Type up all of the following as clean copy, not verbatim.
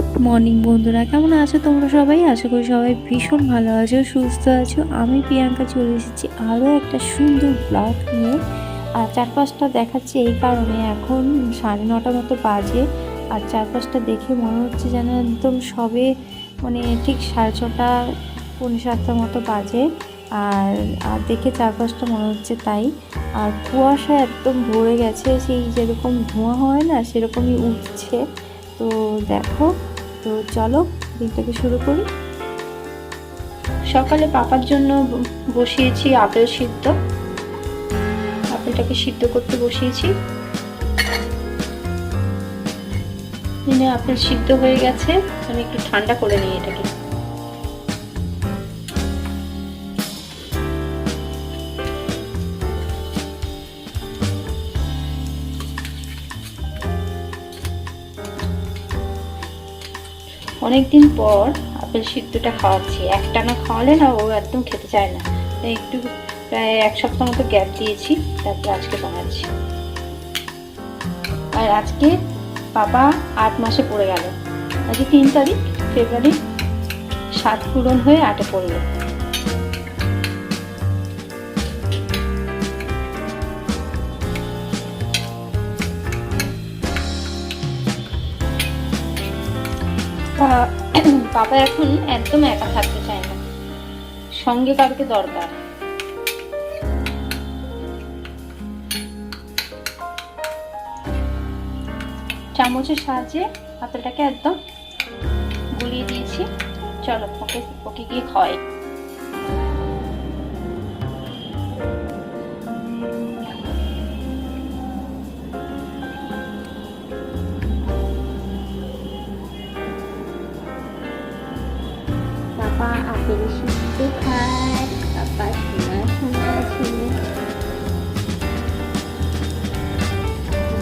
Good morning বন্ধুরা, কেমন আছো তোমরা সবাই? আশা করি সবাই ভীষণ ভালো আছো, সুস্থ আছো। আমি প্রিয়াঙ্কা চলে এসেছি আরও একটা সুন্দর ব্লগ নিয়ে। আর চারপাশটা দেখাচ্ছি এই কারণে, এখন 9:30 মতো বাজে। আর চারপাশটা দেখে মনে হচ্ছে যেন একদম সবে ঠিক 6:30 7:45 মতো বাজে। আর আর দেখে চারপাশটা মনে হচ্ছে তাই। আর কুয়াশা একদম ভরে গেছে, সেই যেরকম ধোঁয়া হয় না সেরকমই উঠছে। তো দেখো, তো চলো দিনটাকে শুরু করি। সকালে পাপার জন্য বসিয়েছি আপেল সিদ্ধ। আপেলটাকে সিদ্ধ করতে বসিয়েছি। আপেল সিদ্ধ হয়ে গেছে, আমি একটু ঠান্ডা করে নিই এটাকে। অনেকদিন পর আপেল সিদ্ধটা খাওয়াচ্ছি। একটানা খাওয়ালে না ও একদম খেতে চায় না, তাই একটু প্রায় 1 সপ্তাহ মতো গ্যাপ দিয়েছি, তারপর আজকে বানাচ্ছি। আর আজকে বাবা 8 মাসে পড়ে গেল। আজকে 3 তারিখ ফেব্রুয়ারি, 7 পূরণ হয়ে 8-এ পড়লো। বাবা এখন একদম একা থাকতে চায় না, সঙ্গে কাউকে দরকার। চামচের সাহায্যে আপেলটাকে একদম গুলিয়ে দিয়েছি। চলো ওকে গিয়ে খাওয়াই। পাপা আপেল সিদ্ধ খায়, পাপা সোনা সোনা ছেলে,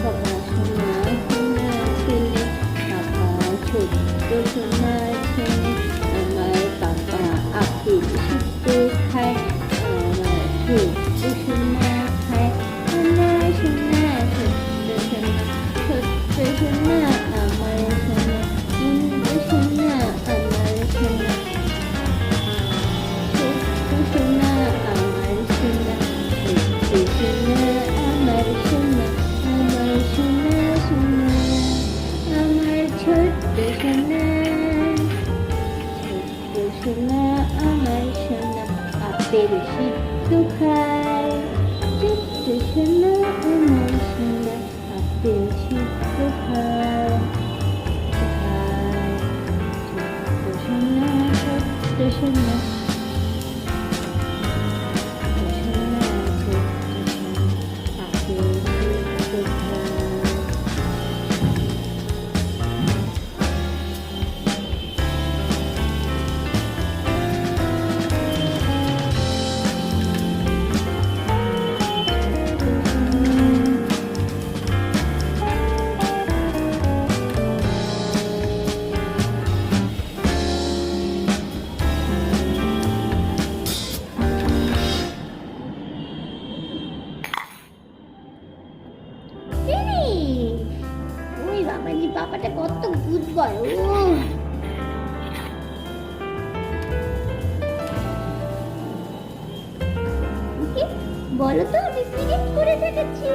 পাপা সোনা সোনা ছেলে, পাপা ছোট্ট সোনা ছেলে। আমার পাপা আপেল সিদ্ধ খায়, আমার ছোট্ট সোনা খায়। সোনা সোনা ছোট্ট সোনা, ছোট্ট সোনা আমার সোনা, সুন্দর সোনা আমার সোনা। সোনা আমার সোনা, ছোট্ট সোনা আমার সোনা, আমার সোনা সোনা, আমার ছোট্ট সোনা, ছোট্ট সোনা আমার সোনা। আপেল সিদ্ধ খায়, ছোট্ট সোনা আমার সোনা, আপেল সিদ্ধ খায়, ছোট্ট সোনা, ছোট্ট সোনা। ওই বাবাজি, বাবাটা কত গুড বয়। বলো তো, আমি ফিনিশ করে ফেলেছি।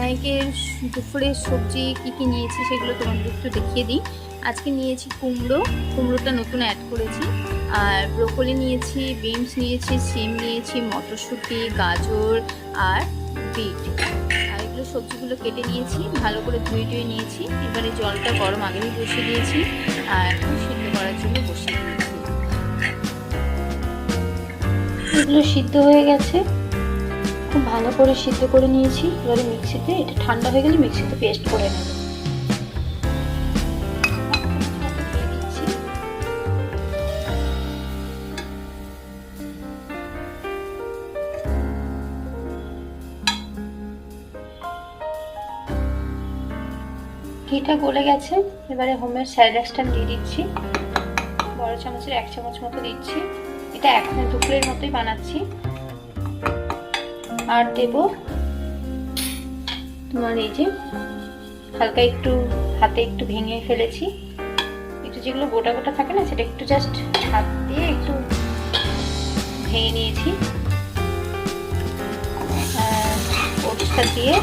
আজকে দুপুরের সবজি কী নিয়েছি সেগুলো তোমাদের একটু দেখিয়ে দিই। আজকে নিয়েছি কুমড়োটা নতুন অ্যাড করেছি। আর ব্রোকলি নিয়েছি, বিনস নিয়েছি, সিম নিয়েছি, মটরশুঁটি, গাজর আর বিট। আর এগুলো সবজিগুলো কেটে নিয়েছি, ভালো করে ধুয়ে নিয়েছি। এবারে জলটা গরম আগেই বসিয়ে দিয়েছি আর সিদ্ধ করার জন্য বসিয়ে দিয়েছি। সবজিগুলো সিদ্ধ হয়ে গেছে, খুব ভালো করে সিদ্ধ করে নিয়েছি। এবারে মিক্সিতে, এটা ঠান্ডা হয়ে গেলে মিক্সিতে পেস্ট করে নেব। ঘিটা গলে গেছে, এবারে হোমের স্যালাডটা দিয়ে দিচ্ছি। বড় চামচের 1 চামচ মতো দিচ্ছি। এটা এখন দুপুরের মতোই বানাচ্ছি। আর দেব তোমার এই যে হালকা একটু হাতে একটু ভেঙে ফেলেছি, একটু যেগুলো গোটা গোটা থাকে না, সেটা একটু জাস্ট হাত দিয়ে একটু ভেঙে নিয়েছি। ওটসটা দিয়ে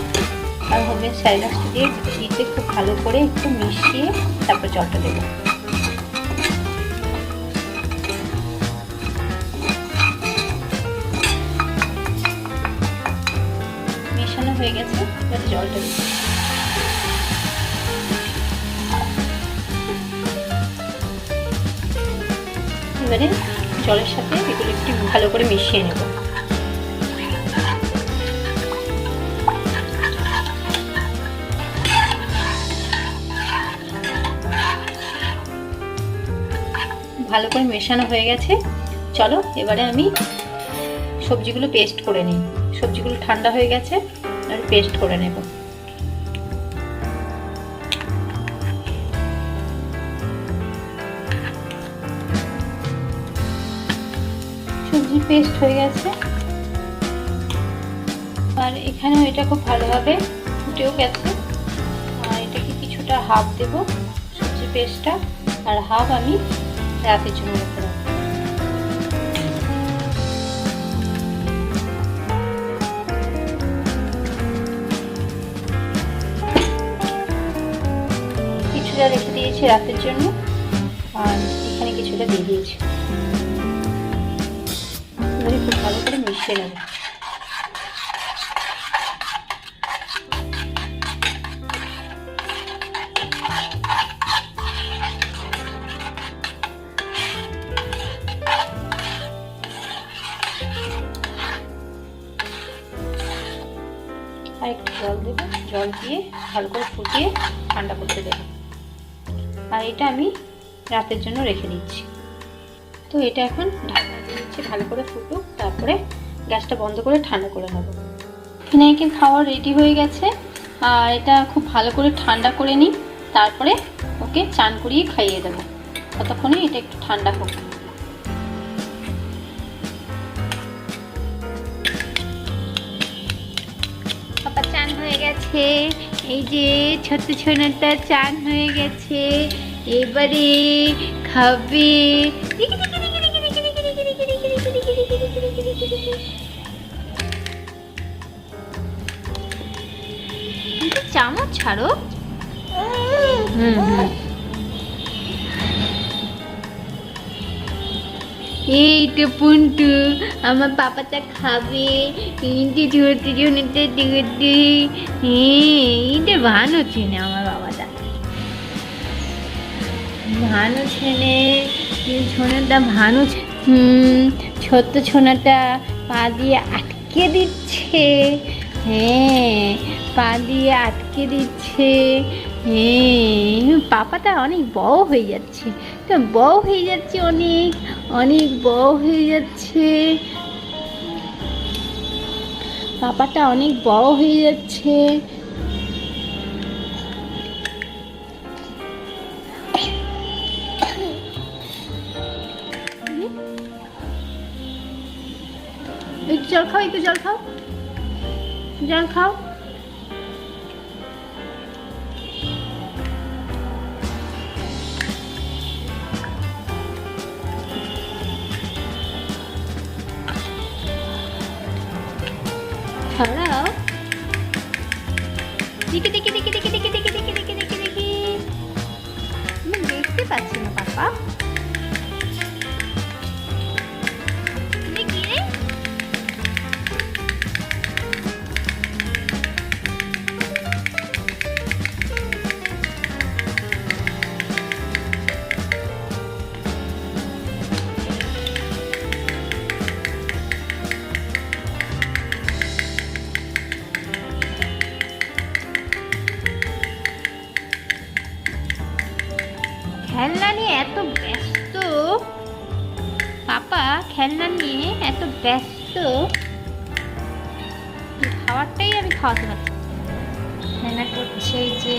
আর হোমের স্যালাডটা দিয়ে ঘিতে খুব ভালো করে একটু মিশিয়ে তারপর জলটা দেবো। মেশানো হয়ে গেছে, এবারে জলটা দেবো। এবারে জলের সাথে এগুলো একটু ভালো করে মিশিয়ে নেব। ভালো করে মেশানো হয়ে গেছে। চলো এবারে আমি সবজিগুলো পেস্ট করে নিই। সবজিগুলো ঠান্ডা হয়ে গেছে, আর পেস্ট করে নেব। সবজি পেস্ট হয়ে গেছে, আর এখানেও এটা খুব ভালোভাবে ফুটেও গেছে। আর এটাকে কিছুটা হাফ দেব সবজি পেস্টটা, আর হাফ আমি রাতের জন্য রেখে দেবো। কিছুটা রেখে দিয়েছি রাতের জন্য, আর এখানে কিছুটা দিয়ে দিয়েছি। খুব ভালো করে মিশিয়ে নেব। আর একটু জল দেবো, জল দিয়ে ভালো করে ফুটিয়ে ঠান্ডা করতে দেবো। আর এটা আমি রাতের জন্য রেখে দিচ্ছি। তো এটা এখন ঢাকা দিচ্ছি, ভালো করে ফুটুক, তারপরে গ্যাসটা বন্ধ করে ঠান্ডা করে নেব। ফিনাইকের খাওয়া রেডি হয়ে গেছে, আর এটা খুব ভালো করে ঠান্ডা করে নিই, তারপরে ওকে চান করিয়ে খাইয়ে দেবো। ততক্ষণে এটা একটু ঠান্ডা হোক। পাপা চান হয়ে গেছে, এই যে ছোট্ট ছোনাটা চান হয়ে গেছে, এবারে খাবে। চামচ ছাড়ো। এই তো পুন্টু আমার পাপাটা খাবে, এইটা ভালো চেনে আমার বাবাটা, ভালো ছেলে ছোনাটা ভালো। ছোট্ট ছোনাটা পা দিয়ে আটকে দিচ্ছে। হ্যাঁ, পা দিয়ে আটকে দিচ্ছে। হ্যাঁ, পাপাটা অনেক বড় হয়ে যাচ্ছে, তো বড় হয়ে যাচ্ছে, অনেক অনেক বড় হয়ে যাচ্ছে। পাপাটা অনেক বড় হয়ে যাচ্ছে। একটু জল খাও, একটু জল খাও, জল খাও। ছড়াও। দেখি দেখি দেখি দেখি দেখি দেখি দেখি দেখি দেখি দেখি, আমি দেখতে পাচ্ছি না পাপা। দেখি রে, পাপা খেলনা নিয়ে এত ব্যস্ত, খাবারটাই আমি খাওয়াতে পারছি না। খেলনা করছে, এই যে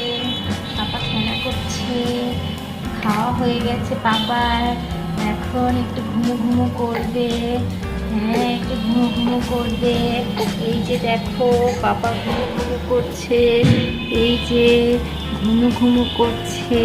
পাপা খেলনা করছে, খাওয়া হয়ে গেছে পাপার, এখন একটু ঘুমো ঘুমো করবে। হ্যাঁ, একটু ঘুমো ঘুমো করবে। এই যে দেখো পাপা ঘুমো ঘুমো করছে, এই যে ঘুমো ঘুমো করছে।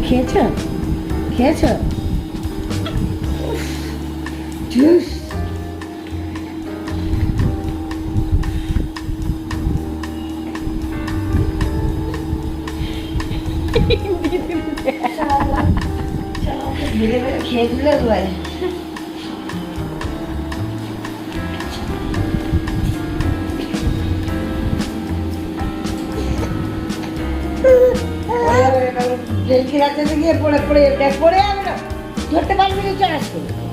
খেয়েছো খেয়েছো জুস ধীরে ধীরে খেয়ে দিলে একবারে গিয়ে পড়ে পড়ে ব্যাগ পড়ে যাবে না, ধরতে পারবি না, চলে আসবে।